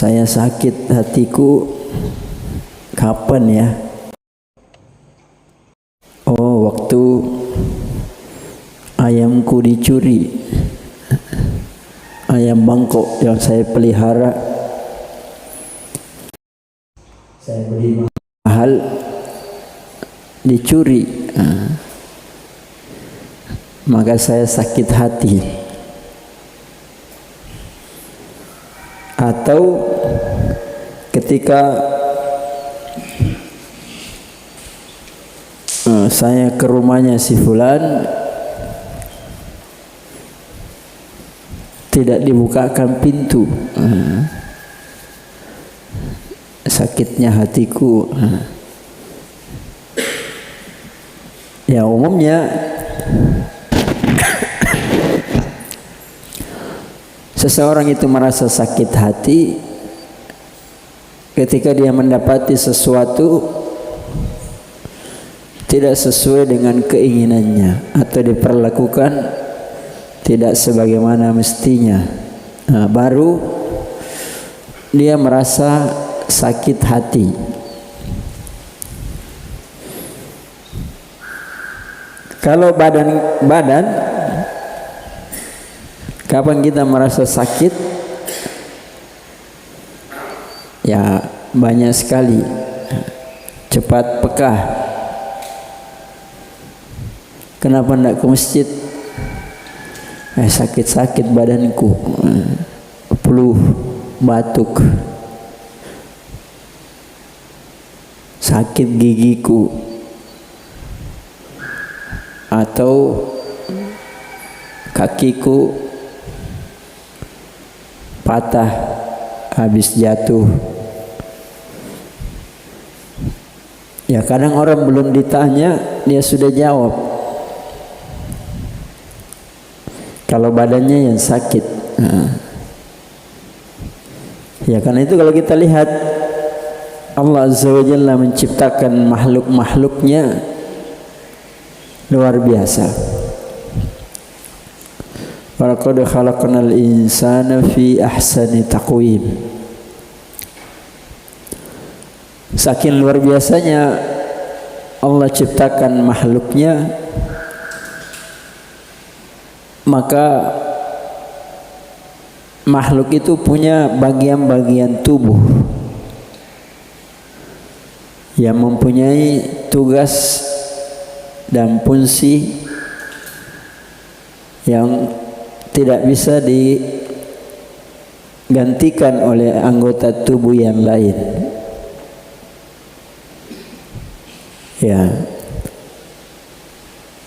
Saya sakit hatiku kapan ya? Oh, waktu ayamku dicuri. Ayam Bangkok yang saya pelihara, saya beli mahal, dicuri. Maka saya sakit hati. Atau ketika saya ke rumahnya si fulan, tidak dibukakan pintu, sakitnya hatiku. Ya umumnya seseorang itu merasa sakit hati ketika dia mendapati sesuatu tidak sesuai dengan keinginannya atau diperlakukan tidak sebagaimana mestinya. Baru dia merasa sakit hati. Kalau badan kapan kita merasa sakit? Ya banyak sekali. Cepat pekah. Kenapa tidak ke masjid? Sakit-sakit badanku, flu, batuk, sakit gigiku, atau kakiku patah habis jatuh. Ya kadang orang belum ditanya dia sudah jawab. Kalau badannya yang sakit. Ya karena itu kalau kita lihat Allah Azza wa Jalla menciptakan makhluk-makhluknya luar biasa. Walaqad khalaqnal insana fi ahsani taqwim. Saking luar biasanya Allah ciptakan makhluknya, maka makhluk itu punya bagian-bagian tubuh yang mempunyai tugas dan fungsi yang tidak bisa digantikan oleh anggota tubuh yang lain. Ya,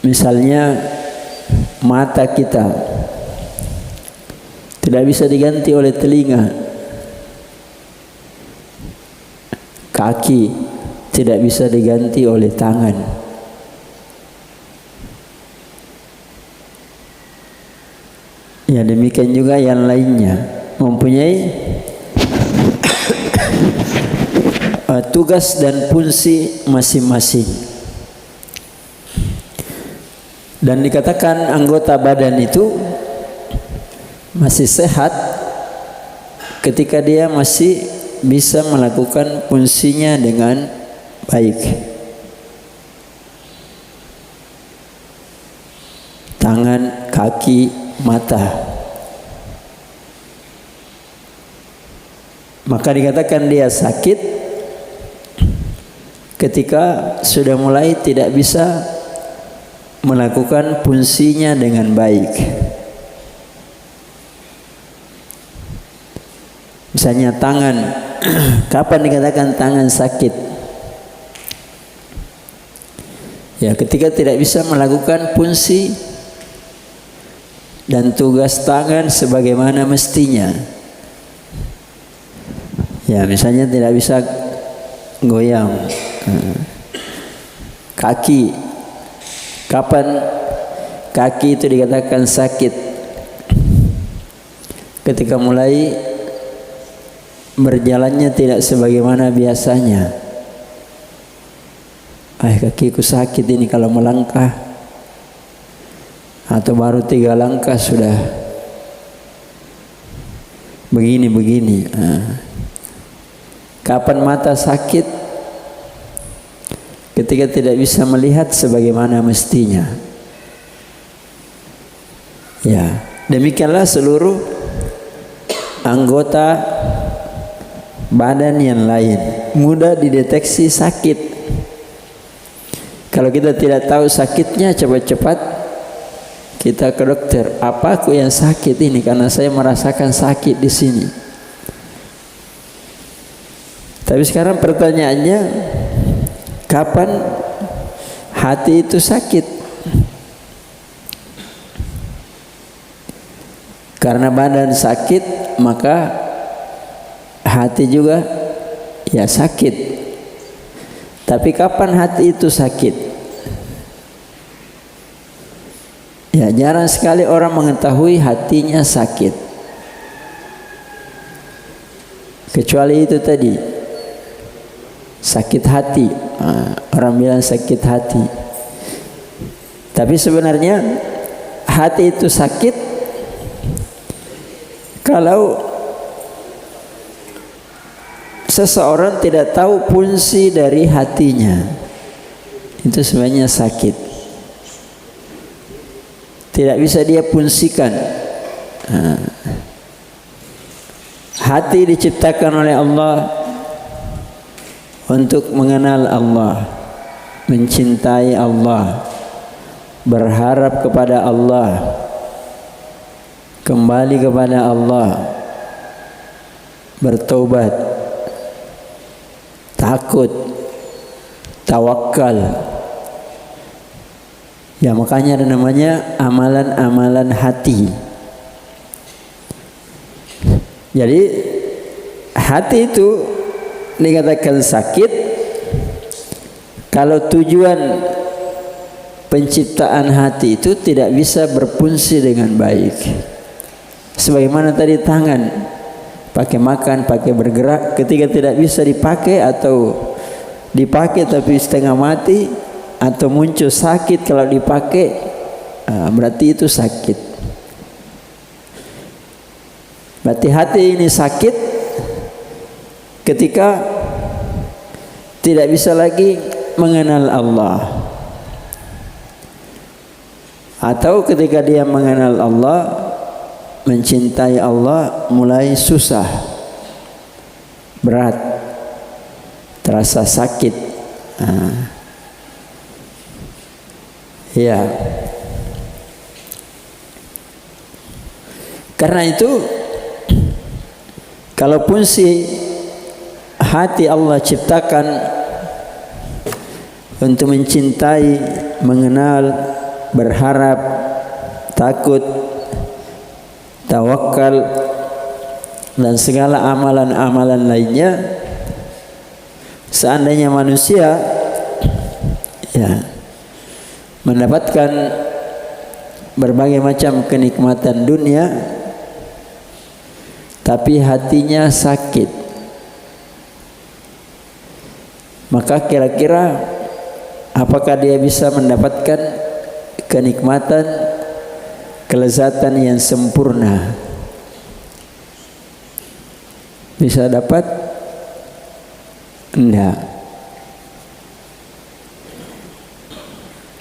misalnya mata kita tidak bisa diganti oleh telinga, kaki tidak bisa diganti oleh tangan. Ya demikian juga yang lainnya mempunyai tugas dan fungsi masing-masing. Dan dikatakan anggota badan itu masih sehat ketika dia masih bisa melakukan fungsinya dengan baik. Tangan, kaki, mata. Maka dikatakan dia sakit ketika sudah mulai tidak bisa melakukan fungsinya dengan baik. Misalnya tangan, kapan dikatakan tangan sakit? Ya ketika tidak bisa melakukan fungsi dan tugas tangan sebagaimana mestinya. Ya misalnya tidak bisa goyang. Kaki, kapan kaki itu dikatakan sakit? Ketika mulai berjalannya tidak sebagaimana biasanya. Kakiku sakit ini kalau melangkah, atau baru 3 langkah sudah begini-begini. Kapan mata sakit? Ketika tidak bisa melihat sebagaimana mestinya. Ya, demikianlah seluruh anggota badan yang lain mudah dideteksi sakit. Kalau kita tidak tahu sakitnya, cepat-cepat kita ke dokter. Apa aku yang sakit ini? Karena saya merasakan sakit di sini. Tapi sekarang pertanyaannya, kapan hati itu sakit? Karena badan sakit, maka hati juga ya sakit. Tapi kapan hati itu sakit? Ya, jarang sekali orang mengetahui hatinya sakit. Kecuali itu tadi, sakit hati. Orang bilang sakit hati. Tapi sebenarnya hati itu sakit kalau seseorang tidak tahu fungsi dari hatinya. Itu sebenarnya sakit. Tidak bisa dia fungsikan. Hati diciptakan oleh Allah untuk mengenal Allah, mencintai Allah, berharap kepada Allah, kembali kepada Allah, bertobat, takut, tawakal. Ya, makanya ada namanya amalan-amalan hati. Jadi hati itu dikatakan sakit kalau tujuan penciptaan hati itu tidak bisa berfungsi dengan baik. Sebagaimana tadi tangan, pakai makan, pakai bergerak, ketika tidak bisa dipakai atau dipakai tapi setengah mati atau muncul sakit kalau dipakai, berarti itu sakit. Berarti hati ini sakit ketika tidak bisa lagi mengenal Allah, atau ketika dia mengenal Allah, mencintai Allah mulai susah, berat, terasa sakit. Ya, karena itu kalau fungsi hati Allah ciptakan untuk mencintai, mengenal, berharap, takut, tawakal, dan segala amalan-amalan lainnya, seandainya manusia ya mendapatkan berbagai macam kenikmatan dunia tapi hatinya sakit, maka kira-kira apakah dia bisa mendapatkan kenikmatan, kelezatan yang sempurna? Bisa dapat? Enggak.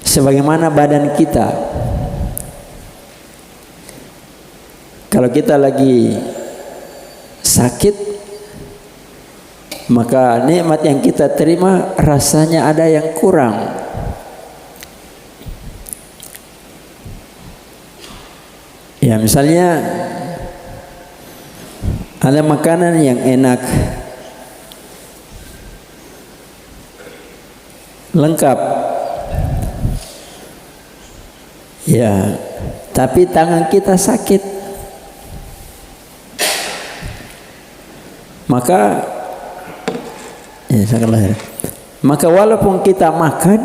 Sebagaimana badan kita, kalau kita lagi sakit, maka nikmat yang kita terima rasanya ada yang kurang. Ya, misalnya ada makanan yang enak, lengkap, ya, tapi tangan kita sakit, maka maka walaupun kita makan,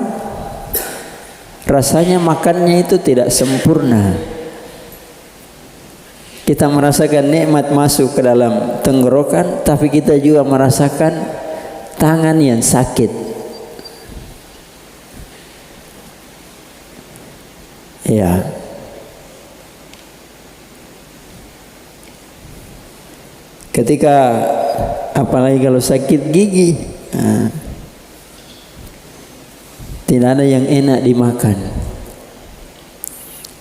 rasanya makannya itu tidak sempurna. Kita merasakan nikmat masuk ke dalam tenggorokan, tapi kita juga merasakan tangan yang sakit. Ya. Ketika apalagi kalau sakit gigi, tidak ada yang enak dimakan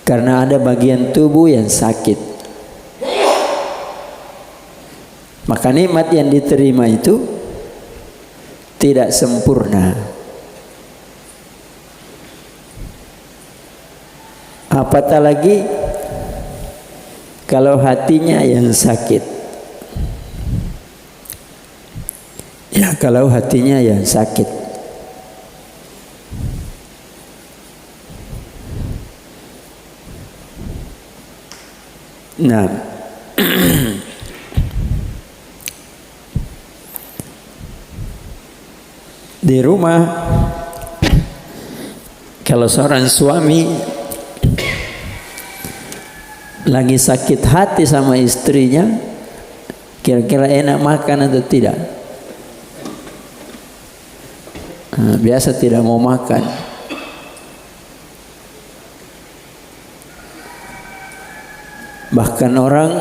karena ada bagian tubuh yang sakit. Maka nikmat yang diterima itu tidak sempurna. Apatah lagi kalau hatinya yang sakit. Ya, kalau hatinya yang sakit. Nah, di rumah kalau seorang suami lagi sakit hati sama istrinya, kira-kira enak makan atau tidak? Biasa tidak mau makan. Bahkan orang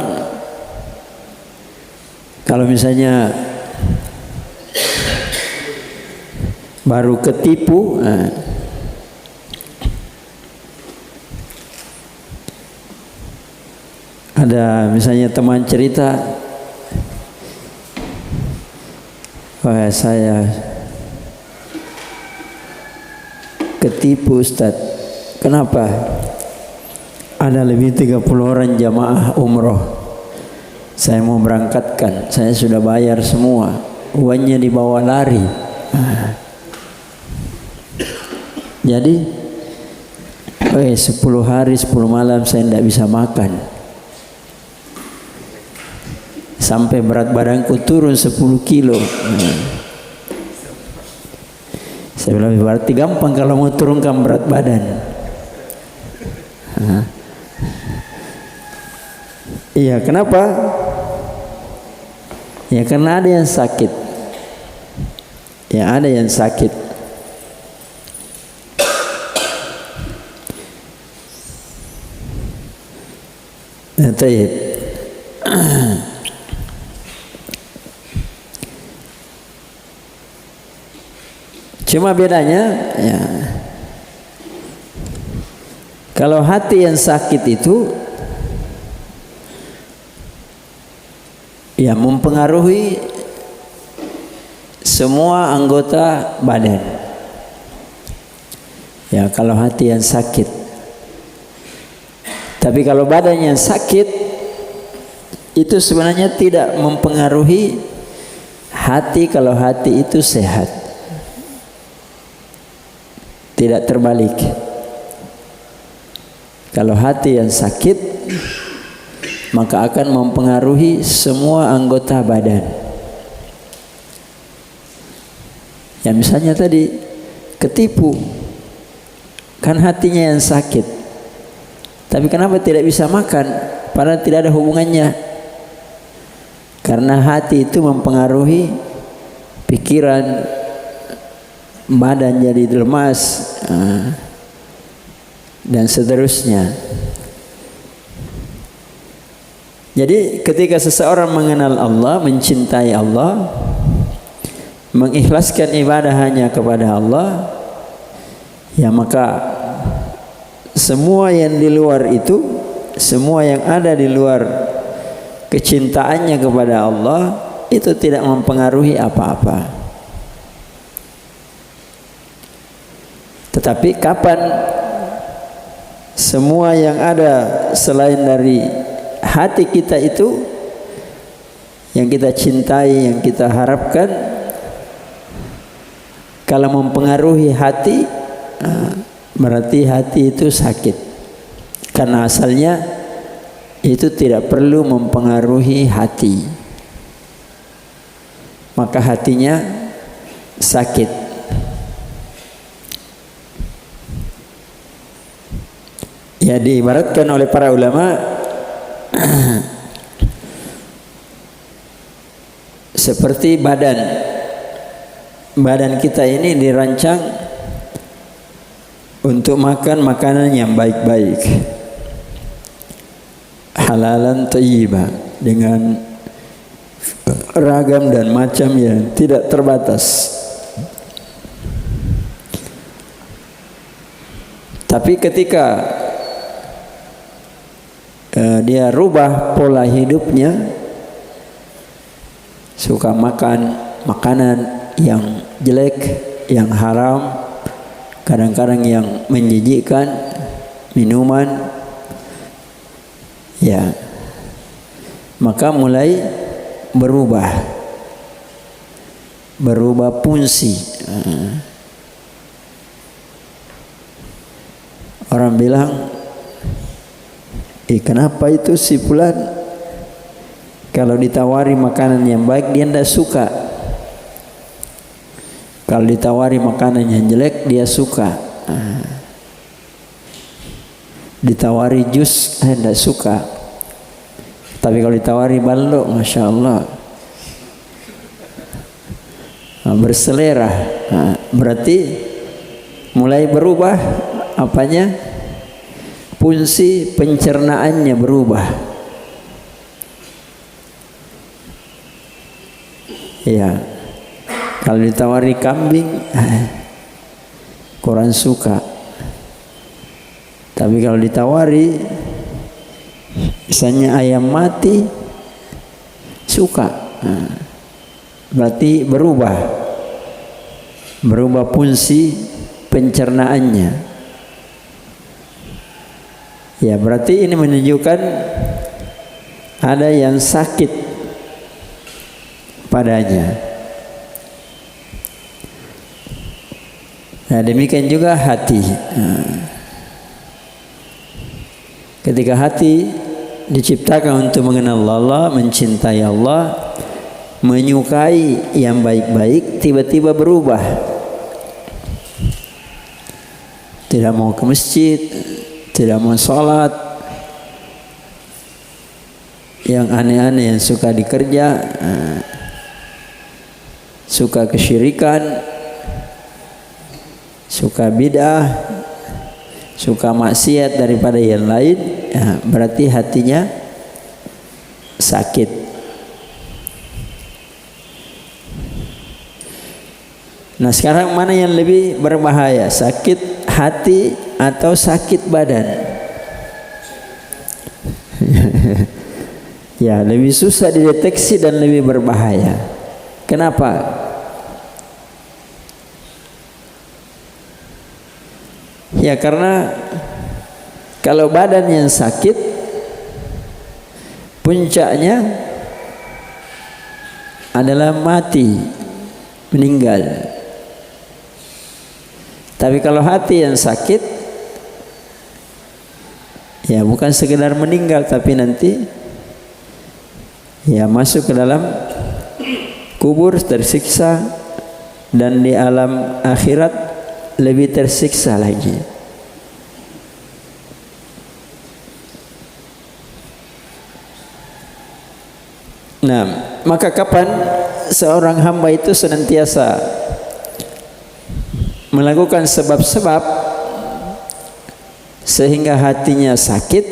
kalau misalnya baru ketipu, ada misalnya teman cerita, wah saya ketipu Ustaz. Kenapa? Ada lebih 30 orang jamaah umroh. Saya mau berangkatkan, saya sudah bayar semua, uangnya dibawa lari. Jadi 10 hari 10 malam saya tidak bisa makan, sampai berat badanku turun 10 kilo. Saya bilang berarti gampang kalau mau turunkan berat badan. Iya, kenapa? Ya karena ada yang sakit. Ya ada yang sakit. Nah, cuma bedanya ya, kalau hati yang sakit itu ya mempengaruhi semua anggota badan. Ya kalau hati yang sakit. Tapi kalau badan yang sakit itu sebenarnya tidak mempengaruhi hati kalau hati itu sehat. Tidak terbalik. Kalau hati yang sakit maka akan mempengaruhi semua anggota badan. Ya misalnya tadi ketipu, kan hatinya yang sakit. Tapi kenapa tidak bisa makan? Padahal tidak ada hubungannya. Karena hati itu mempengaruhi pikiran, badan jadi lemas, dan seterusnya. Jadi ketika seseorang mengenal Allah, mencintai Allah, mengikhlaskan ibadah hanya kepada Allah, ya maka semua yang di luar itu, semua yang ada di luar kecintaannya kepada Allah itu tidak mempengaruhi apa-apa. Tetapi kapan semua yang ada selain dari hati kita itu, yang kita cintai, yang kita harapkan, kalau mempengaruhi hati, berarti hati itu sakit. Karena asalnya itu tidak perlu mempengaruhi hati, maka hatinya sakit. Ya diibaratkan oleh para ulama seperti badan kita ini dirancang untuk makan makanan yang baik-baik, halalan thayyibah, dengan ragam dan macam yang tidak terbatas. Tapi ketika dia rubah pola hidupnya, suka makan makanan yang jelek, yang haram, kadang-kadang yang menjijikkan, minuman, ya, maka mulai berubah fungsi. Orang bilang, kenapa itu si fulan kalau ditawari makanan yang baik dia tidak suka, kalau ditawari makanan yang jelek dia suka, ditawari jus tidak suka, tapi kalau ditawari balok, masya Allah, berselera. Berarti mulai berubah apanya? Fungsi pencernaannya berubah. Ya, kalau ditawari kambing kurang suka, tapi kalau ditawari misalnya ayam mati suka. Berarti berubah fungsi pencernaannya. Ya, berarti ini menunjukkan ada yang sakit padanya. Nah, demikian juga hati. Ketika hati diciptakan untuk mengenal Allah, mencintai Allah, menyukai yang baik-baik, tiba-tiba berubah. Tidak mau ke masjid, tidak mau sholat, yang aneh-aneh yang suka dikerja, suka kesyirikan, suka bid'ah, suka maksiat daripada yang lain, ya, berarti hatinya sakit. Nah, sekarang mana yang lebih berbahaya, sakit hati atau sakit badan? Ya, lebih susah dideteksi dan lebih berbahaya. Kenapa? Ya, karena kalau badan yang sakit, puncaknya adalah mati, meninggal. Tapi kalau hati yang sakit, ya bukan sekedar meninggal, tapi nanti ya masuk ke dalam kubur tersiksa, dan di alam akhirat lebih tersiksa lagi. Nah, maka kapan seorang hamba itu senantiasa melakukan sebab-sebab sehingga hatinya sakit,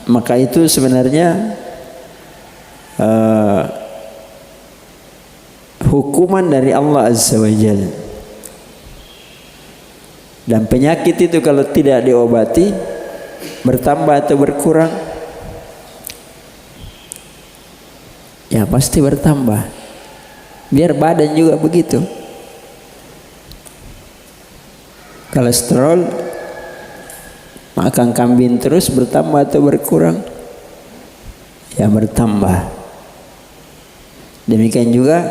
maka itu sebenarnya hukuman dari Allah Azza wa Jalla. Dan penyakit itu kalau tidak diobati, bertambah atau berkurang, ya pasti bertambah. Biar badan juga begitu. Kolesterol makan kambing terus bertambah atau berkurang? Ya bertambah. Demikian juga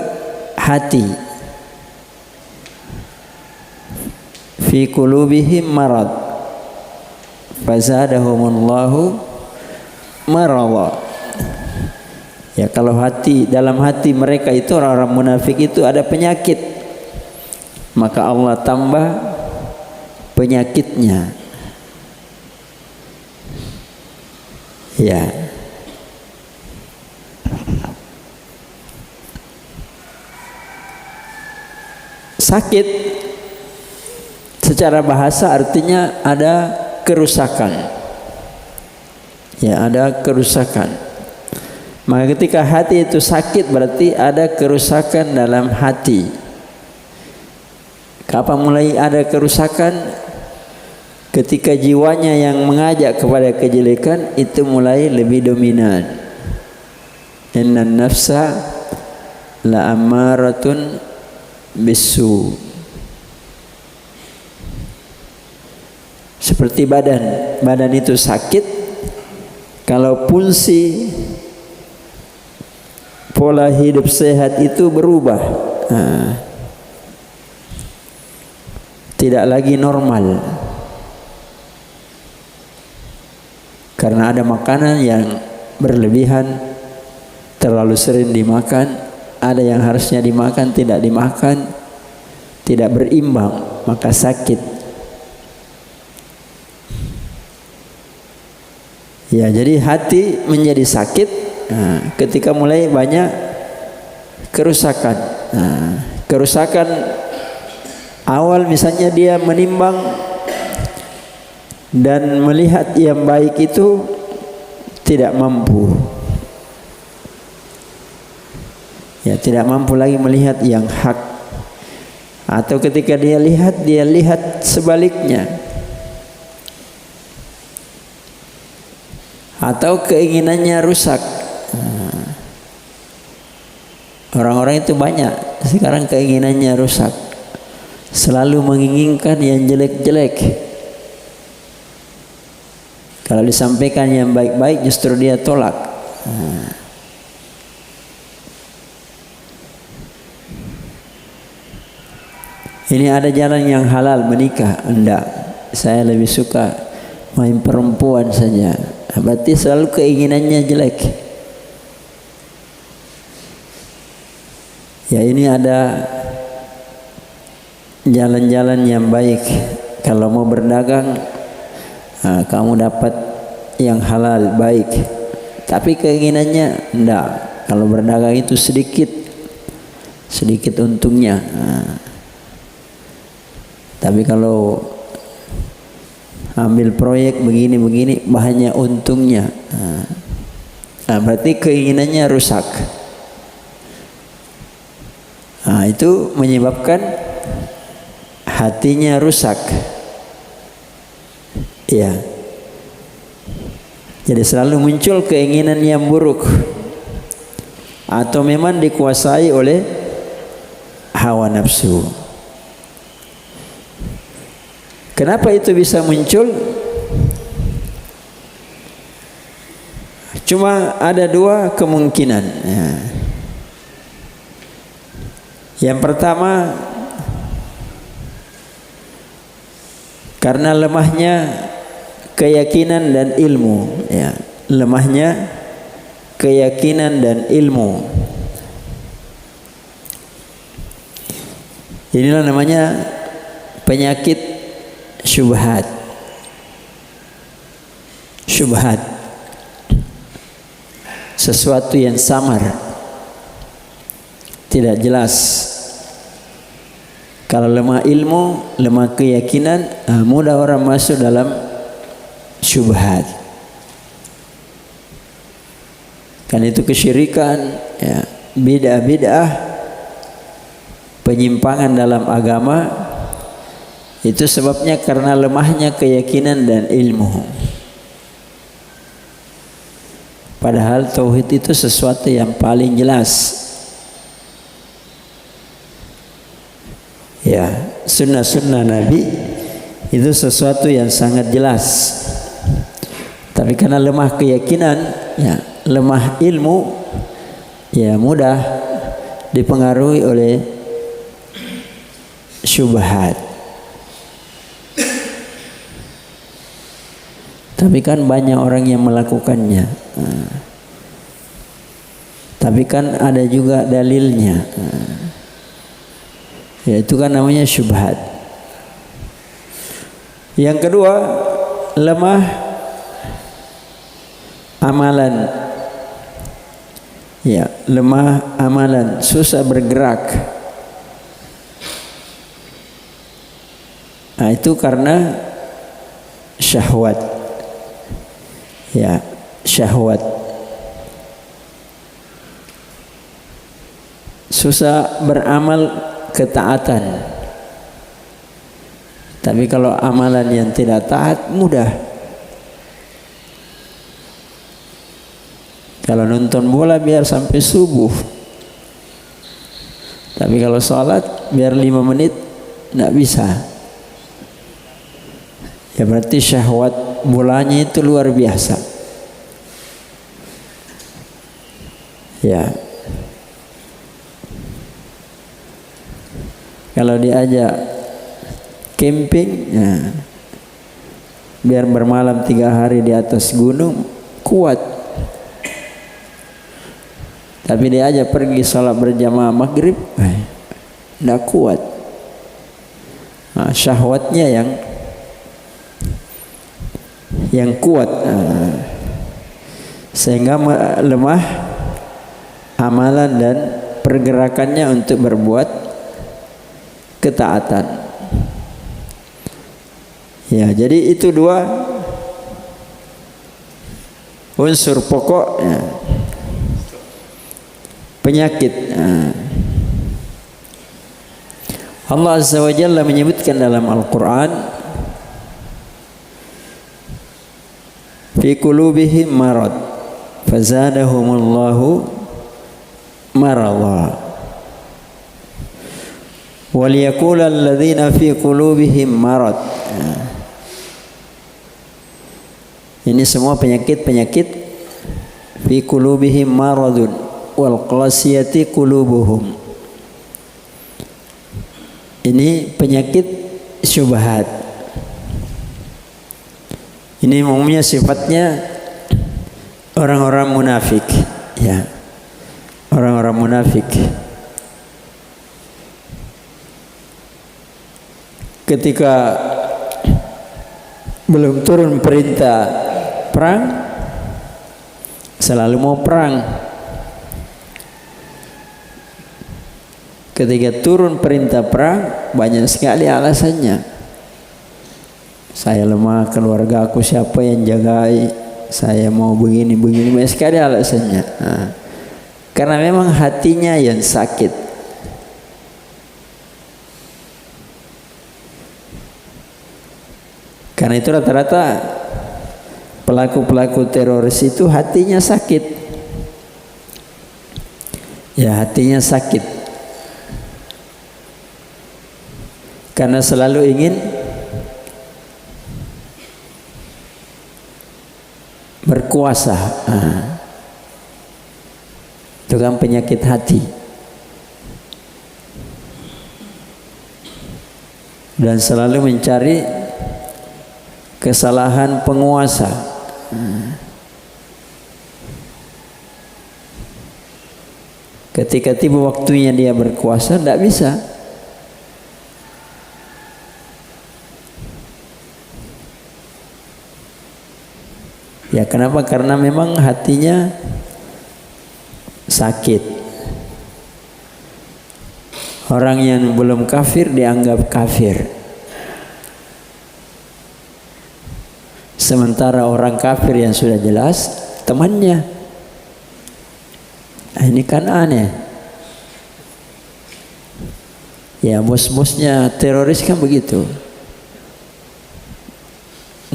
hati. Fi qulubihim marad fazadahumullahu marada. Ya, kalau dalam hati mereka itu, orang-orang munafik itu ada penyakit, maka Allah tambah penyakitnya. Ya. Sakit secara bahasa artinya ada kerusakan. Ya, ada kerusakan. Maka ketika hati itu sakit berarti ada kerusakan dalam hati. Kapan mulai ada kerusakan? Ketika jiwanya yang mengajak kepada kejelekan itu mulai lebih dominan. Innan nafsa la ammaratun bisu. Seperti badan itu sakit kalau fungsi pola hidup sehat itu berubah, tidak lagi normal karena ada makanan yang berlebihan, terlalu sering dimakan, ada yang harusnya dimakan tidak dimakan, tidak berimbang, maka sakit. Ya, jadi hati menjadi sakit ketika mulai banyak kerusakan. Kerusakan awal misalnya dia menimbang dan melihat yang baik itu tidak mampu. Ya, tidak mampu lagi melihat yang hak. Atau ketika dia lihat sebaliknya. Atau keinginannya rusak. Orang-orang itu banyak sekarang keinginannya rusak, selalu menginginkan yang jelek-jelek. Kalau disampaikan yang baik-baik justru dia tolak. Ini ada jalan yang halal menikah, enggak, saya lebih suka main perempuan saja. Berarti selalu keinginannya jelek. Ya, ini ada jalan-jalan yang baik. Kalau mau berdagang, kamu dapat yang halal baik. Tapi keinginannya enggak. Kalau berdagang itu sedikit untungnya. Tapi kalau ambil proyek begini banyak untungnya. Berarti keinginannya rusak. Itu menyebabkan hatinya rusak. Ya. Jadi selalu muncul keinginan yang buruk atau memang dikuasai oleh hawa nafsu. Kenapa itu bisa muncul? Cuma ada dua kemungkinan. Yang pertama, karena lemahnya keyakinan dan ilmu. Ya, lemahnya keyakinan dan ilmu. Inilah namanya penyakit syubhat. Syubhat, sesuatu yang samar, tidak jelas. Kalau lemah ilmu, lemah keyakinan, mudah orang masuk dalam syubhat. Kan itu kesyirikan, ya, bid'ah, penyimpangan dalam agama. Itu sebabnya karena lemahnya keyakinan dan ilmu. Padahal tauhid itu sesuatu yang paling jelas. Ya, sunnah-sunnah Nabi itu sesuatu yang sangat jelas. Tapi karena lemah keyakinan, ya, lemah ilmu, ya mudah dipengaruhi oleh syubhat. Tapi kan banyak orang yang melakukannya. Tapi kan ada juga dalilnya. Ya, itu kan namanya syubhat. Yang kedua, lemah amalan. Ya, lemah amalan, susah bergerak. Nah, itu karena syahwat. Ya, syahwat. susah beramal ketaatan. Tapi kalau amalan yang tidak taat mudah. Kalau nonton bola biar sampai subuh. Tapi kalau sholat biar 5 menit tidak bisa. Ya berarti syahwat bolanya itu luar biasa. Ya. Kalau diajak camping, ya, biar bermalam 3 hari di atas gunung kuat. Tapi dia aja pergi sholat berjamaah maghrib, tidak kuat. Nah, syahwatnya yang kuat, sehingga lemah amalan dan pergerakannya untuk berbuat ketaatan. Ya, jadi itu 2 unsur pokok ya, penyakit. Allah Azza wa Jalla menyebutkan dalam Al-Quran, fi qulubihim marad fazadahumullahu maradha waliyaqula alladhina fi qulubihim marad. Ini semua penyakit-penyakit. Fi qulubihim maradun wal qasiyati qulubuhum. Ini penyakit syubhat. Ini umumnya sifatnya orang-orang munafik, ya. Orang-orang munafik. Ketika belum turun perintah perang, selalu mau perang. Ketika turun perintah perang, banyak sekali alasannya. Saya lemah, keluarga aku siapa yang jagai? Saya mau begini, banyak sekali alasannya. Karena memang hatinya yang sakit. Karena itu rata-rata pelaku-pelaku teroris itu hatinya sakit. Ya, hatinya sakit. Karena selalu ingin berkuasa. Itu kan penyakit hati. Dan selalu mencari kesalahan penguasa. Ketika tiba waktunya dia berkuasa, tidak bisa. Ya, kenapa? Karena memang hatinya sakit. Orang yang belum kafir dianggap kafir. Sementara orang kafir yang sudah jelas temannya. Ini kan aneh. Ya, bos-bosnya teroris kan begitu.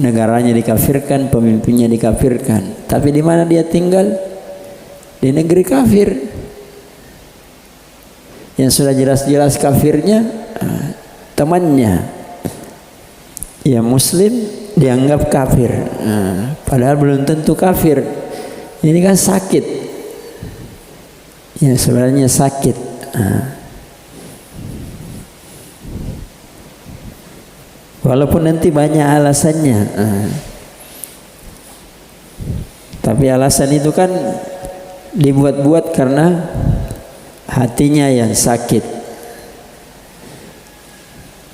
Negaranya dikafirkan, pemimpinnya dikafirkan. Tapi di mana dia tinggal? Di negeri kafir. Yang sudah jelas-jelas kafirnya, temannya. Ya, muslim dianggap kafir. Padahal belum tentu kafir. Ini kan sakit. Ya, sebenarnya sakit. Walaupun nanti banyak alasannya, tapi alasan itu kan dibuat-buat karena hatinya yang sakit.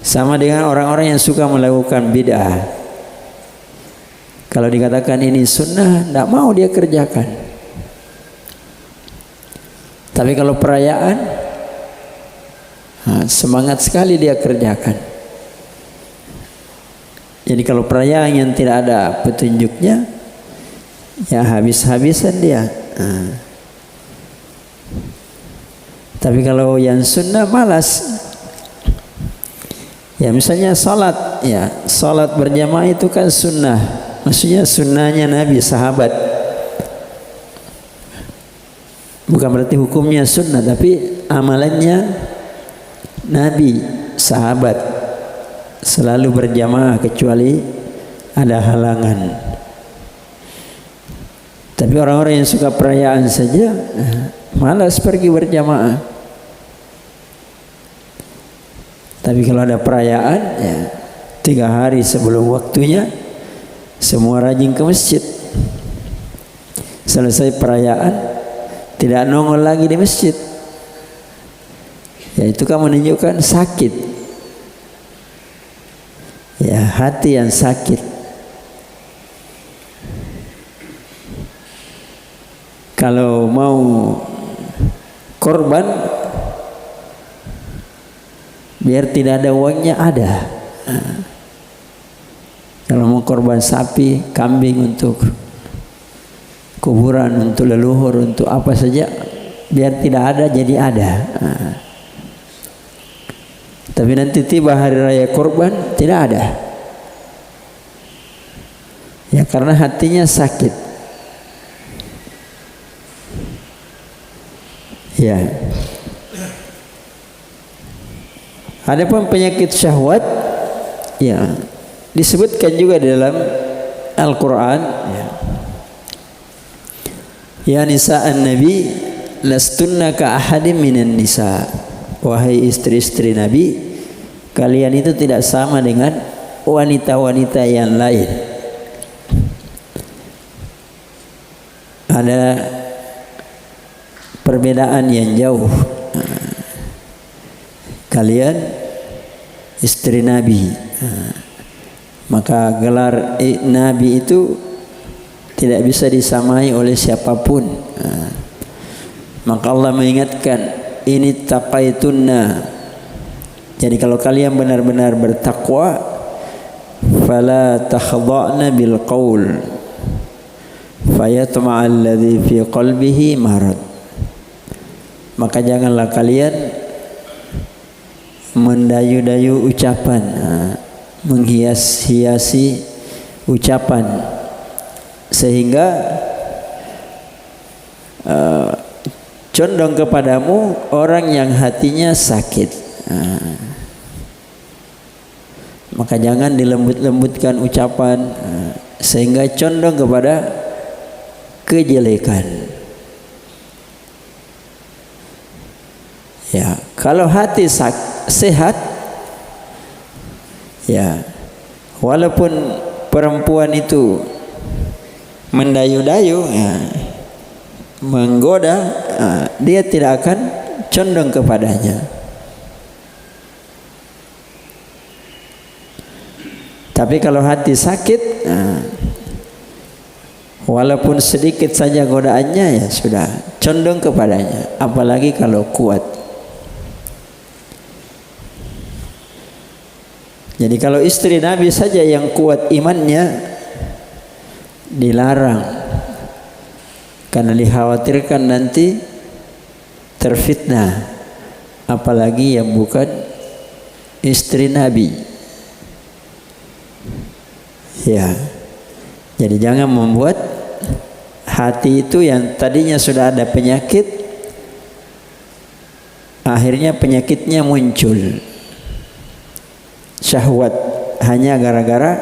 Sama dengan orang-orang yang suka melakukan bid'ah. Kalau dikatakan ini sunnah, tidak mau dia kerjakan. Tapi kalau perayaan, semangat sekali dia kerjakan. Jadi kalau perayaan yang tidak ada petunjuknya, ya habis-habisan dia. Tapi kalau yang sunnah malas. Ya misalnya salat, ya salat berjamaah itu kan sunnah. Maksudnya sunnahnya Nabi, sahabat. Bukan berarti hukumnya sunnah, tapi amalannya Nabi, sahabat. Selalu berjamaah kecuali ada halangan. Tapi orang-orang yang suka perayaan saja malas pergi berjamaah. Tapi kalau ada perayaan, ya 3 hari sebelum waktunya semua rajin ke masjid. Selesai perayaan tidak nongol lagi di masjid. Ya itu kan menunjukkan sakit. Ya hati yang sakit. Kalau mau korban, biar tidak ada uangnya ada. Kalau mau korban sapi, kambing untuk kuburan, untuk leluhur, untuk apa saja, biar tidak ada jadi ada. Tapi nanti tiba hari raya korban tidak ada. Ya karena hatinya sakit. Ya. Adapun penyakit syahwat, ya disebutkan juga di dalam Al-Quran. Ya nisa'an Nabi, lastunna ka ahadim minan nisa. Wahai istri-istri Nabi, kalian itu tidak sama dengan wanita-wanita yang lain. Ada perbedaan yang jauh. Kalian istri Nabi, maka gelar Nabi itu tidak bisa disamai oleh siapapun. Maka Allah mengingatkan, ini taqaitunna. Jadi kalau kalian benar-benar bertakwa, fala takhda'na bil qaul fayatma'a alladhi fi qalbihi marad. Maka janganlah kalian mendayu-dayu ucapan, menghias-hiasi ucapan sehingga condong kepadamu orang yang hatinya sakit. Maka jangan dilembut-lembutkan ucapan sehingga condong kepada kejelekan. Ya, kalau hati sehat, ya walaupun perempuan itu mendayu-dayu, ya, menggoda, dia tidak akan condong kepadanya. Tapi kalau hati sakit, walaupun sedikit saja godaannya, ya sudah condong kepadanya. Apalagi kalau kuat. Jadi kalau istri Nabi saja yang kuat imannya dilarang, karena dikhawatirkan nanti terfitnah, apalagi yang bukan istri Nabi. Ya, jadi jangan membuat hati itu yang tadinya sudah ada penyakit, akhirnya penyakitnya muncul. Syahwat hanya gara-gara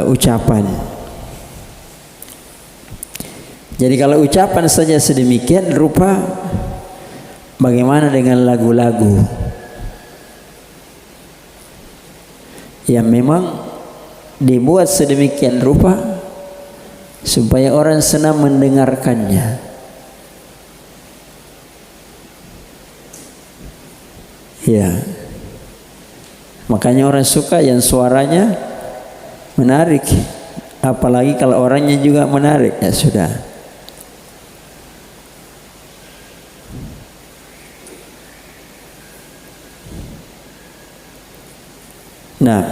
ucapan. Jadi kalau ucapan saja sedemikian rupa, bagaimana dengan lagu-lagu yang memang dibuat sedemikian rupa supaya orang senang mendengarkannya. Ya. Makanya orang suka yang suaranya menarik, apalagi kalau orangnya juga menarik, ya sudah. Nah,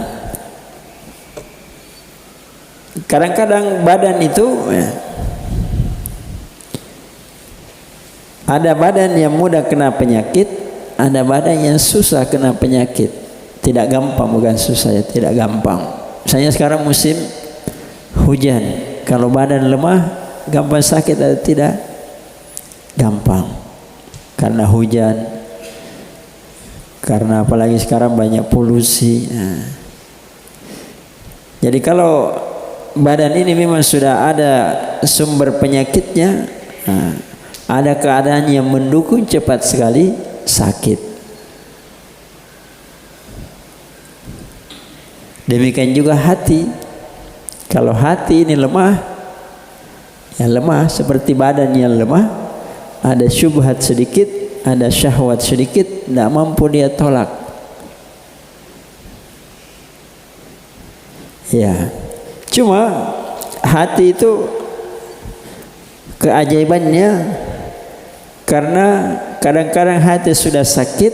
kadang-kadang badan itu, ya, Ada badan yang mudah kena penyakit, ada badan yang susah kena penyakit. Tidak gampang, bukan susah ya, tidak gampang. Misalnya sekarang musim hujan, kalau badan lemah gampang sakit atau tidak? Gampang. Karena hujan, karena apalagi sekarang banyak polusi. Jadi kalau badan ini memang sudah ada sumber penyakitnya, ada keadaan yang mendukung, cepat sekali sakit. Demikian juga hati. Kalau hati ini lemah, ya lemah seperti badan yang lemah, ada syubhat sedikit, ada syahwat sedikit, tidak mampu dia tolak. Ya, cuma hati itu keajaibannya, karena kadang-kadang hati sudah sakit,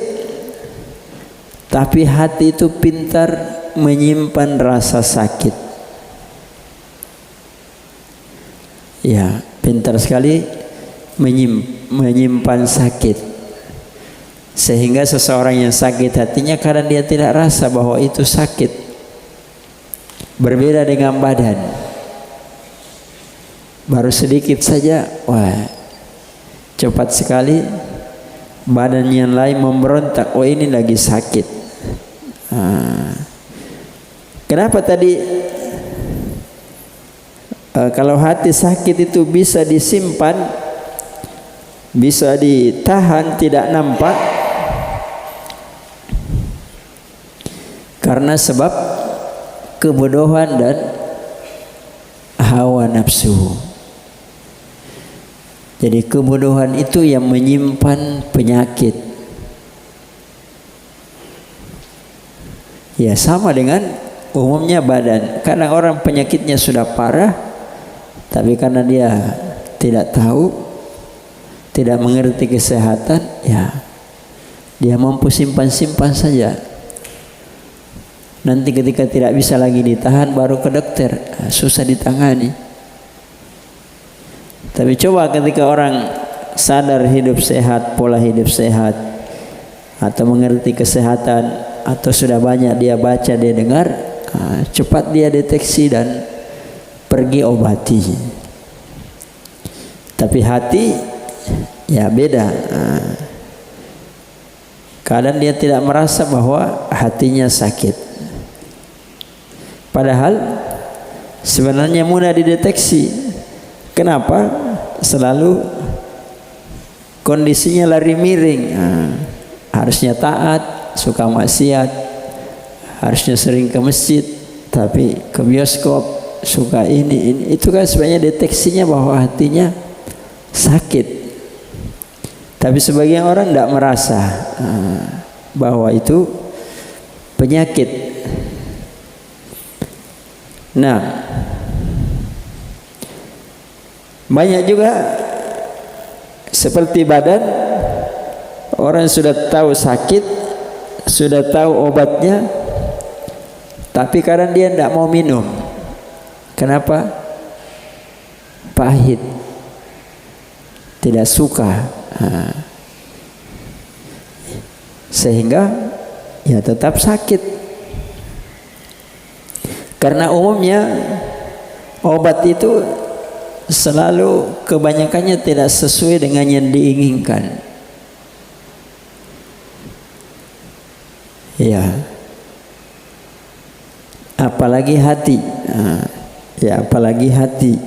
tapi hati itu pintar menyimpan rasa sakit. Ya, pintar sekali menyimpan sakit, sehingga seseorang yang sakit hatinya kadang dia tidak rasa bahwa itu sakit. Berbeda dengan badan, baru sedikit saja, wah, cepat sekali badan yang lain memberontak, oh ini lagi sakit. Kenapa tadi kalau hati sakit itu bisa disimpan, bisa ditahan, tidak nampak? Karena sebab kebodohan dan hawa nafsu. Jadi kebodohan itu yang menyimpan penyakit. Ya, sama dengan umumnya badan. Kadang orang penyakitnya sudah parah, tapi karena dia tidak tahu, tidak mengerti kesehatan, ya dia mampu simpan-simpan saja. Nanti ketika tidak bisa lagi ditahan, baru ke dokter, susah ditangani. Tapi coba ketika orang sadar hidup sehat, pola hidup sehat, atau mengerti kesehatan, atau sudah banyak dia baca, dia dengar, cepat dia deteksi dan pergi obati. Tapi hati ya beda. Kadang dia tidak merasa bahwa hatinya sakit, padahal sebenarnya mudah dideteksi. Kenapa? Selalu kondisinya lari miring. Harusnya taat, suka maksiat, harusnya sering ke masjid, tapi ke bioskop, suka ini. Itu kan sebenarnya deteksinya bahwa hatinya sakit. Tapi sebagian orang tidak merasa bahwa itu penyakit. Nah, banyak juga seperti badan, orang sudah tahu sakit, sudah tahu obatnya, tapi kadang dia tidak mau minum. Kenapa? Pahit, tidak suka, sehingga ya tetap sakit. Karena umumnya obat itu selalu kebanyakannya tidak sesuai dengan yang diinginkan. Ya, apalagi hati. Ya, apalagi hati.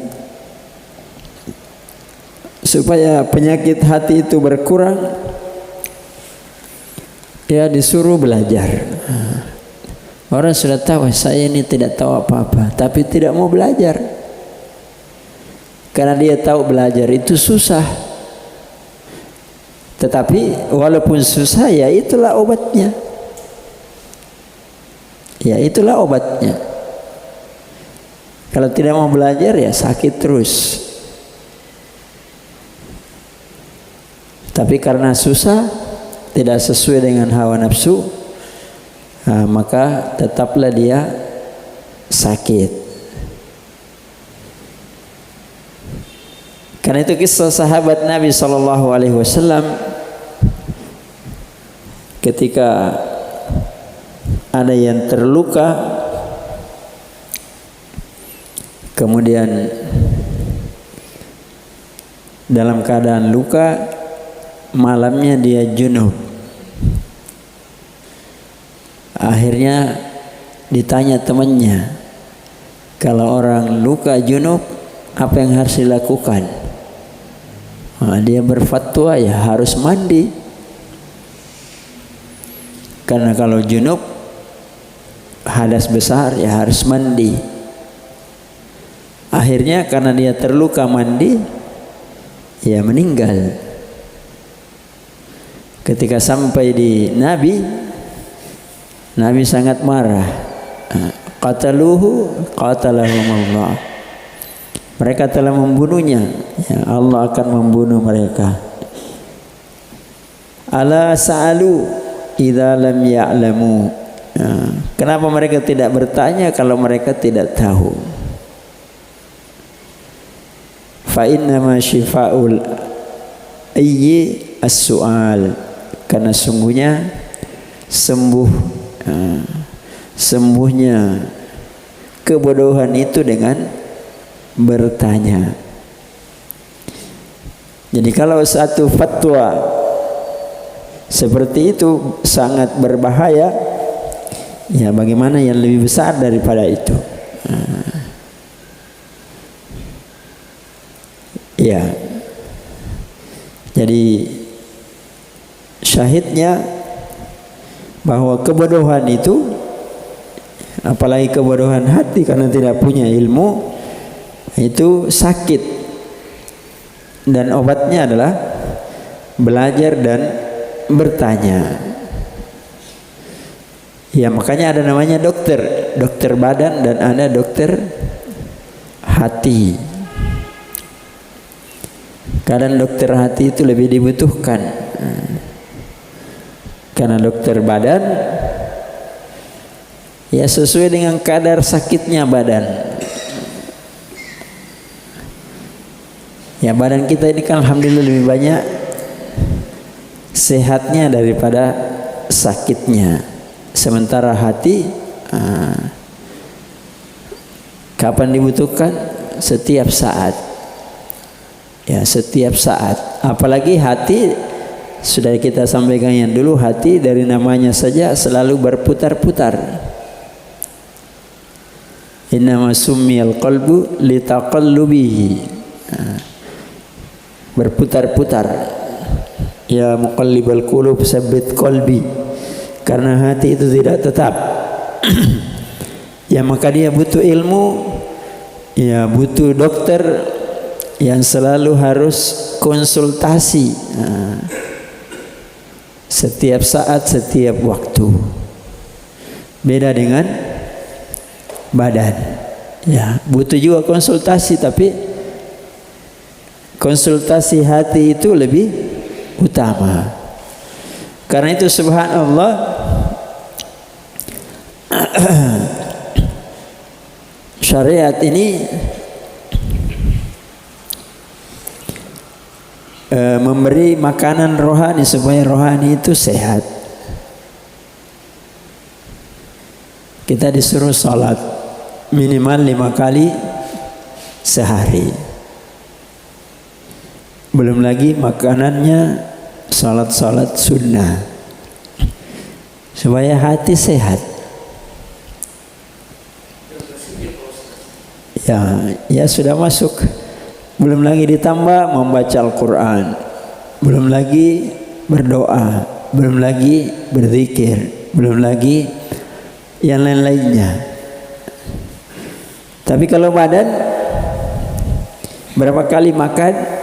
Supaya penyakit hati itu berkurang, ya disuruh belajar. Orang sudah tahu, saya ini tidak tahu apa-apa, tapi tidak mau belajar. Karena dia tahu belajar itu susah. Tetapi walaupun susah, ya itulah obatnya. Ya itulah obatnya. Kalau tidak mau belajar, ya sakit terus. Tapi karena susah, tidak sesuai dengan hawa nafsu, maka tetaplah dia sakit. Karena itu kisah sahabat Nabi SAW ketika ada yang terluka, kemudian dalam keadaan luka, malamnya dia junub. Akhirnya ditanya temannya, kalau orang luka junub apa yang harus dilakukan? Nah, dia berfatwa ya harus mandi, karena kalau junub hadas besar ya harus mandi. Akhirnya karena dia terluka mandi, ya meninggal. Ketika sampai di Nabi sangat marah. Qataluhu qatalahumullah. Mereka telah membunuhnya, ya Allah akan membunuh mereka. Ala sa'alu idza lam ya'lamu. Kenapa mereka tidak bertanya kalau mereka tidak tahu? Fa innama syifa'ul ayyi as-su'al. Karena sungguhnya sembuhnya kebodohan itu dengan bertanya. Jadi kalau satu fatwa seperti itu sangat berbahaya, ya bagaimana yang lebih besar daripada itu? Ya, jadi syahidnya bahwa kebodohan itu, apalagi kebodohan hati karena tidak punya ilmu, itu sakit, dan obatnya adalah belajar dan bertanya. Ya makanya ada namanya dokter badan dan ada dokter hati. Kadang dokter hati itu lebih dibutuhkan, karena dokter badan ya sesuai dengan kadar sakitnya badan. Ya badan kita ini kan alhamdulillah lebih banyak sehatnya daripada sakitnya. Sementara hati kapan dibutuhkan? Setiap saat. Ya setiap saat. Apalagi hati, sudah kita sampaikan yang dulu, hati dari namanya saja selalu berputar-putar. Innama summiyal qalbu litaqallubihi. Berputar-putar. Ya muqallibal qulub tsabbit qalbi. Karena hati itu tidak tetap. Ya maka dia butuh ilmu, ya butuh dokter yang selalu harus konsultasi setiap saat, setiap waktu. Beda dengan badan. Ya butuh juga konsultasi, tapi konsultasi hati itu lebih utama. Karena itu subhanallah, syariat ini memberi makanan rohani supaya rohani itu sehat. Kita disuruh salat minimal 5 kali sehari. Belum lagi makanannya salat-salat sunnah supaya hati sehat. Ya sudah masuk. Belum lagi ditambah membaca Al-Quran, belum lagi berdoa, belum lagi berzikir, belum lagi yang lain-lainnya. Tapi kalau badan, berapa kali makan?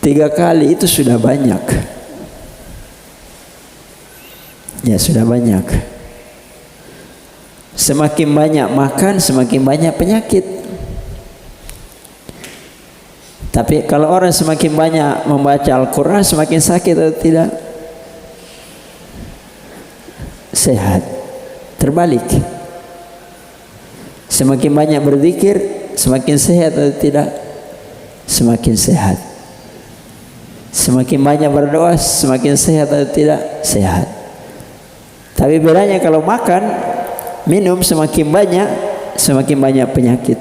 3 kali itu sudah banyak. Ya sudah banyak. Semakin banyak makan, semakin banyak penyakit. Tapi kalau orang semakin banyak membaca Al-Quran, semakin sakit atau tidak? Sehat. Terbalik. Semakin banyak berzikir, semakin sehat atau tidak? semakin sehat. Semakin banyak berdoa, semakin sehat atau tidak? Sehat. Tapi bedanya kalau makan, minum semakin banyak penyakit.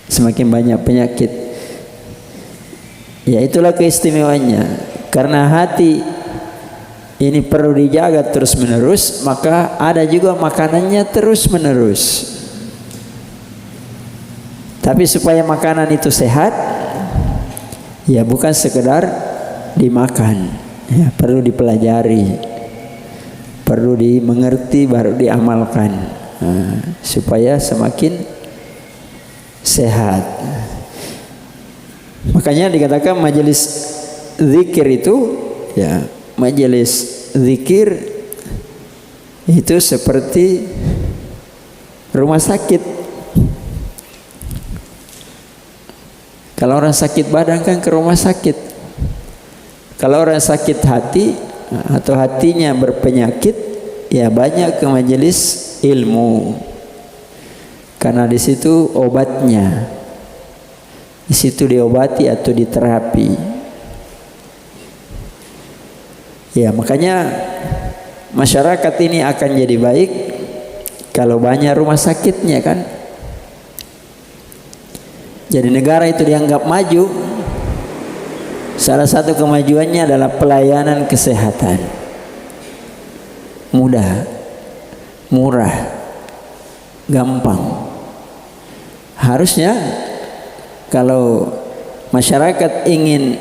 Semakin banyak penyakit. Ya itulah keistimewaannya. Karena hati ini perlu dijaga terus menerus, maka ada juga makanannya terus menerus. Tapi supaya makanan itu sehat, ya bukan sekedar dimakan, ya perlu dipelajari, perlu dimengerti, baru diamalkan, supaya semakin sehat. Makanya dikatakan majelis zikir itu, ya majelis zikir itu seperti rumah sakit. Kalau orang sakit badan kan ke rumah sakit. Kalau orang sakit hati atau hatinya berpenyakit, ya banyak ke majelis ilmu. Karena di situ obatnya. Di situ diobati atau diterapi. Ya, makanya masyarakat ini akan jadi baik kalau banyak rumah sakitnya kan. Jadi negara itu dianggap maju. Salah satu kemajuannya adalah pelayanan kesehatan. Mudah, murah, gampang. Harusnya kalau masyarakat ingin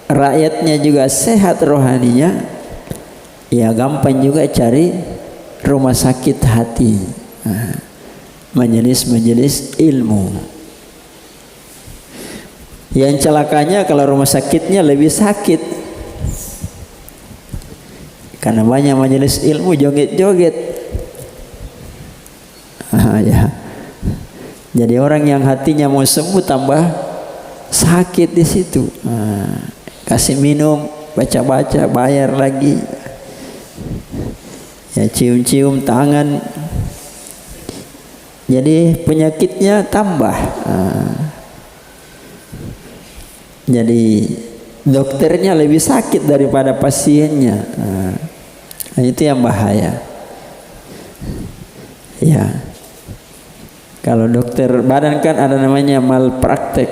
rakyatnya juga sehat rohaninya, ya gampang juga cari rumah sakit hati, majelis-majelis ilmu. Yang celakanya kalau rumah sakitnya lebih sakit, karena banyak majelis ilmu joget-joget. Ya. Jadi orang yang hatinya mau sembuh tambah sakit di situ. Kasih minum, baca-baca, bayar lagi. Ya cium-cium tangan. Jadi penyakitnya tambah. Jadi dokternya lebih sakit daripada pasiennya. Nah, itu yang bahaya. Ya, kalau dokter badan kan ada namanya malpraktek.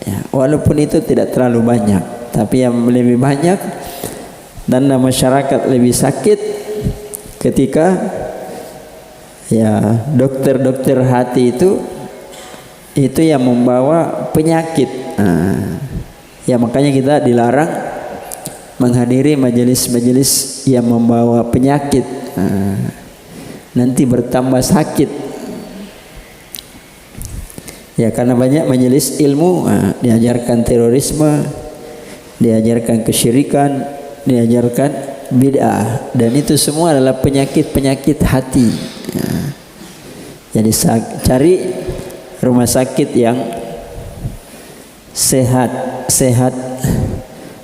Ya, walaupun itu tidak terlalu banyak, tapi yang lebih banyak dan masyarakat lebih sakit ketika ya dokter-dokter hati itu yang membawa penyakit. Ya makanya kita dilarang menghadiri majelis-majelis yang membawa penyakit. Nanti bertambah sakit. Ya karena banyak majelis ilmu diajarkan terorisme, diajarkan kesyirikan, diajarkan bid'ah, dan itu semua adalah penyakit-penyakit hati. Jadi cari rumah sakit yang sehat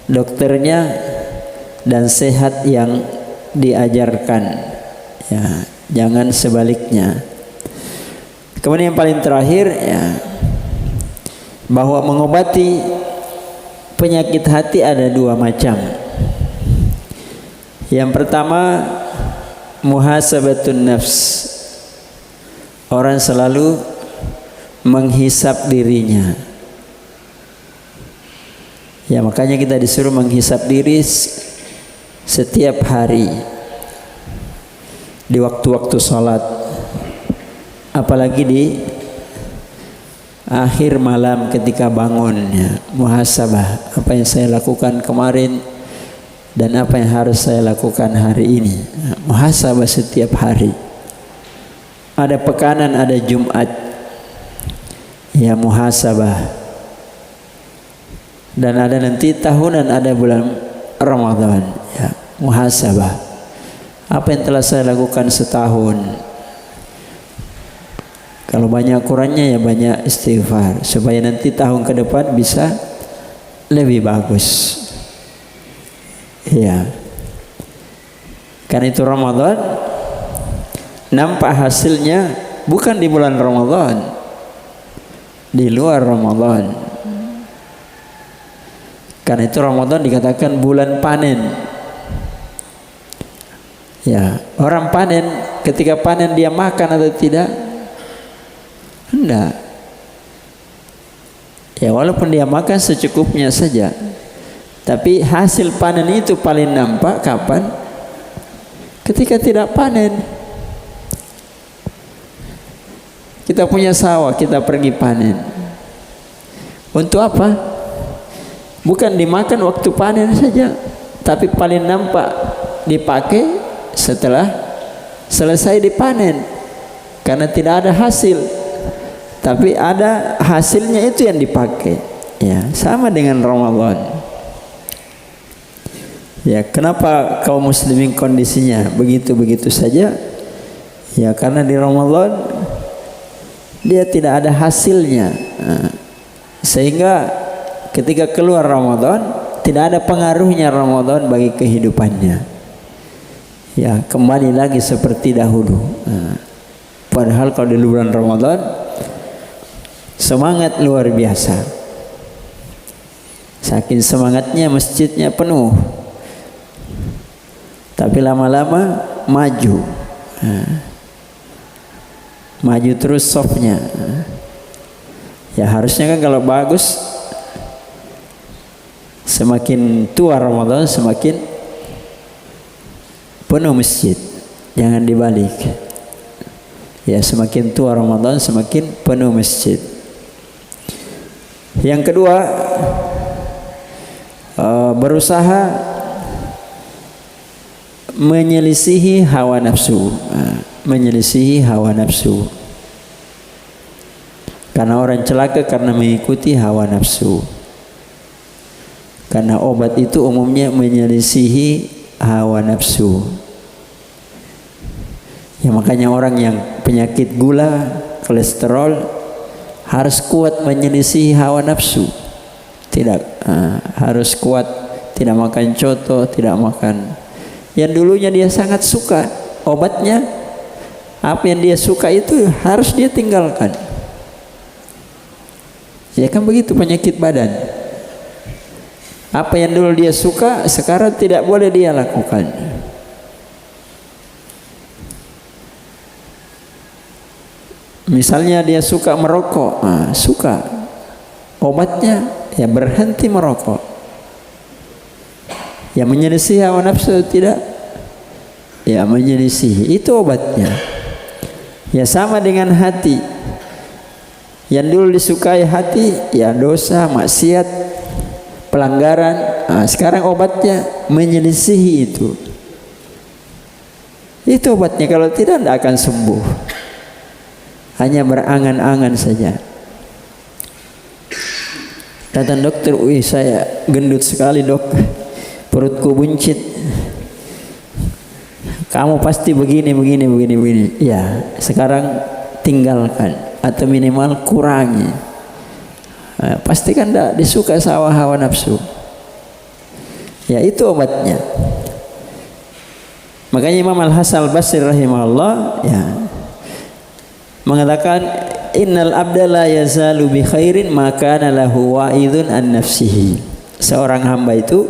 dokternya dan sehat yang diajarkan, ya jangan sebaliknya. Kemudian yang paling terakhir ya, bahwa mengobati penyakit hati ada dua macam. Yang pertama muhasabatun nafs, orang selalu menghisap dirinya. Ya makanya kita disuruh menghisap diri setiap hari di waktu-waktu salat, apalagi di akhir malam ketika bangun, ya, muhasabah, apa yang saya lakukan kemarin dan apa yang harus saya lakukan hari ini. Muhasabah setiap hari. Ada pekanan, ada Jumat, ya muhasabah. Dan ada nanti tahunan, ada bulan Ramadan, ya muhasabah. Apa yang telah saya lakukan setahun? Kalau banyak Qurannya ya banyak istighfar, supaya nanti tahun ke depan bisa lebih bagus. Ya. Karena itu Ramadan nampak hasilnya bukan di bulan Ramadan, di luar Ramadan. Karena itu Ramadan dikatakan bulan panen. Ya, orang panen, ketika panen dia makan atau tidak? Hendak. Ya, walaupun dia makan secukupnya saja. Tapi hasil panen itu paling nampak kapan? Ketika tidak panen. Kita punya sawah, kita pergi panen. Untuk apa? Bukan dimakan waktu panen saja, tapi paling nampak dipakai setelah selesai dipanen. Karena tidak ada hasil, tapi ada hasilnya itu yang dipakai. Ya, sama dengan Ramadan. Ya, kenapa kaum muslimin kondisinya begitu-begitu saja? Ya, karena di Ramadan dia tidak ada hasilnya. Sehingga ketika keluar Ramadan tidak ada pengaruhnya Ramadan bagi kehidupannya. Ya, kembali lagi seperti dahulu. Padahal kalau di bulan Ramadan semangat luar biasa. Saking semangatnya masjidnya penuh. Tapi lama-lama maju. Maju terus softnya. Ya, harusnya kan kalau bagus, semakin tua Ramadan semakin penuh masjid. Jangan dibalik. Ya, semakin tua Ramadan semakin penuh masjid. Yang kedua, berusaha menyelisihi hawa nafsu. Menyelisihi hawa nafsu. Karena orang celaka karena mengikuti hawa nafsu. Karena obat itu umumnya menyelisihi hawa nafsu. Ya, makanya orang yang penyakit gula, kolesterol harus kuat menyelisihi hawa nafsu. Tidak, harus kuat, tidak makan coto, tidak makan yang dulunya dia sangat suka. Obatnya apa yang dia suka itu harus dia tinggalkan. Ya kan begitu penyakit badan. Apa yang dulu dia suka sekarang tidak boleh dia lakukan. Misalnya dia suka merokok, suka. Obatnya ya berhenti merokok. Ya, menyelisih hawa nafsu tidak? Ya, menyelisih. Itu obatnya. Ya, sama dengan hati. Yang dulu disukai hati, ya dosa, maksiat, pelanggaran. Sekarang obatnya menyelisihi itu. Itu obatnya. Kalau tidak akan sembuh. Hanya berangan-angan saja. Datang dokter, wih saya gendut sekali dok, perutku buncit. Kamu pasti begini. Ya, sekarang tinggalkan atau minimal kurangi. Pasti kan tidak disuka sama hawa nafsu. Ya, itu obatnya. Makanya Imam Al-Hasan Al-Basri rahimahullah ya mengatakan innal abda la yazalu bi khairin maka lahu wa'idun an nafsihi. Seorang hamba itu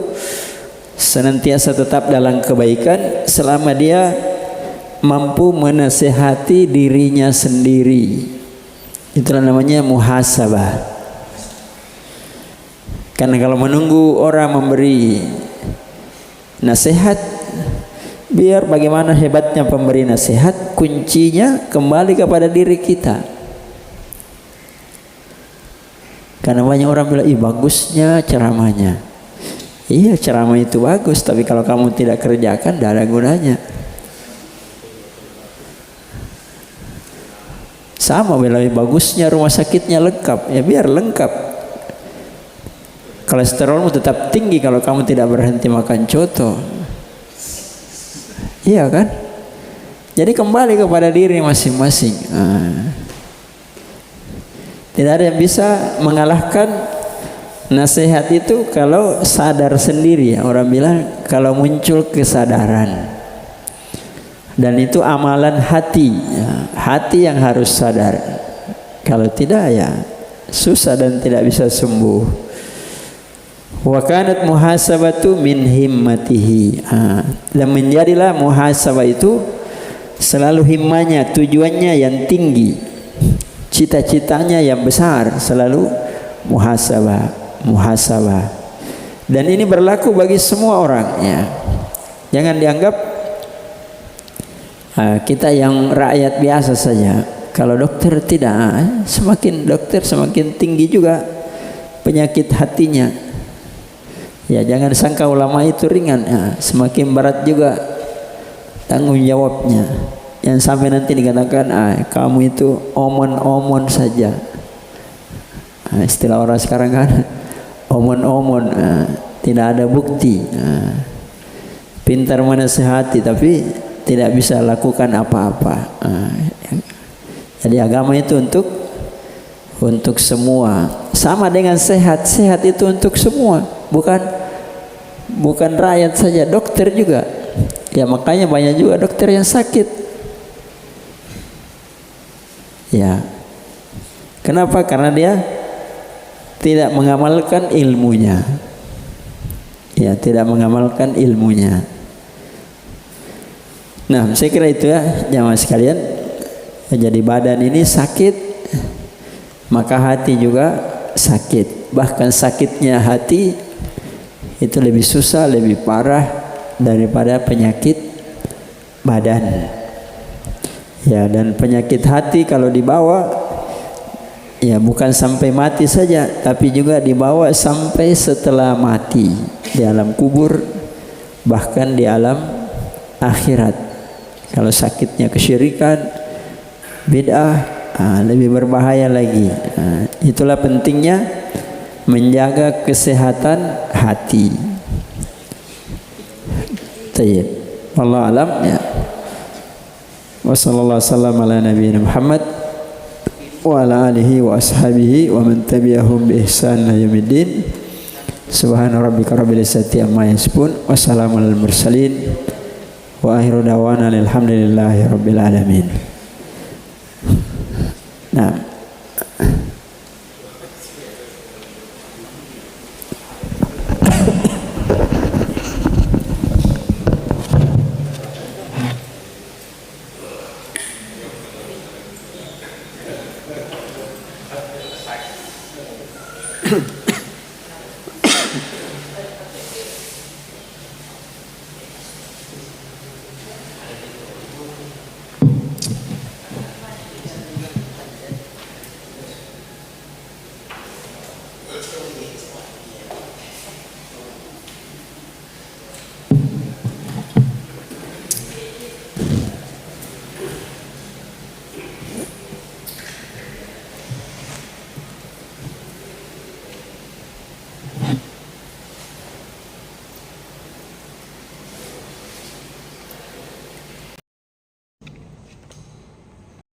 senantiasa tetap dalam kebaikan selama dia mampu menasihati dirinya sendiri. Itulah namanya muhasabah. Karena kalau menunggu orang memberi nasihat, biar bagaimana hebatnya pemberi nasihat, kuncinya kembali kepada diri kita. Karena banyak orang bilang, ih bagusnya ceramahnya. Iya, ceramah itu bagus, tapi kalau kamu tidak kerjakan, tidak ada gunanya. Sama, lebih bagusnya rumah sakitnya lengkap, ya biar lengkap. Kolesterolmu tetap tinggi kalau kamu tidak berhenti makan coto. Iya kan? Jadi kembali kepada diri masing-masing. Tidak ada yang bisa mengalahkan nasihat itu kalau sadar sendiri. Orang bilang kalau muncul kesadaran. Dan itu amalan hati. Hati yang harus sadar. Kalau tidak ya susah dan tidak bisa sembuh. Wa kanat muhasabatu min himmatihi. Dan menjadilah muhasabah itu selalu himmanya, tujuannya yang tinggi, cita-citanya yang besar, selalu muhasabah. Dan ini berlaku bagi semua orang, ya. Jangan dianggap kita yang rakyat biasa saja. Kalau dokter tidak, semakin dokter semakin tinggi juga penyakit hatinya. Ya, jangan sangka ulama itu ringan, semakin berat juga tanggung jawabnya. Yang sampai nanti dikatakan, kamu itu omon-omon saja. Istilah orang sekarang kan, omon-omon, tidak ada bukti. Pintar menasihati tapi tidak bisa lakukan apa-apa. Jadi agama itu untuk semua. Sama dengan sehat itu untuk semua, bukan rakyat saja, dokter juga. Ya, makanya banyak juga dokter yang sakit. Ya. Kenapa? Karena dia tidak mengamalkan ilmunya. Ya, tidak mengamalkan ilmunya. Nah, saya kira itu ya, jamaah sekalian. Jadi badan ini sakit, maka hati juga sakit. Bahkan sakitnya hati itu lebih susah, lebih parah daripada penyakit badan. Ya, dan penyakit hati kalau dibawa, ya bukan sampai mati saja, tapi juga dibawa sampai setelah mati, di alam kubur, bahkan di alam akhirat. Kalau sakitnya kesyirikan, bid'ah, lebih berbahaya lagi. Itulah pentingnya menjaga kesehatan hati. Tayyib. Wallahu alam, ya. Wa sallallahu wasallam ala nabiyina Muhammad wa ala alihi wa ashabihi wa man tabi'ahum bi ihsan ila yaumiddin. Subhana rabbika rabbil izzati amma yasifun wa salamun alal mursalin wa akhiru da'wana alhamdulillahi rabbil alamin. Nah,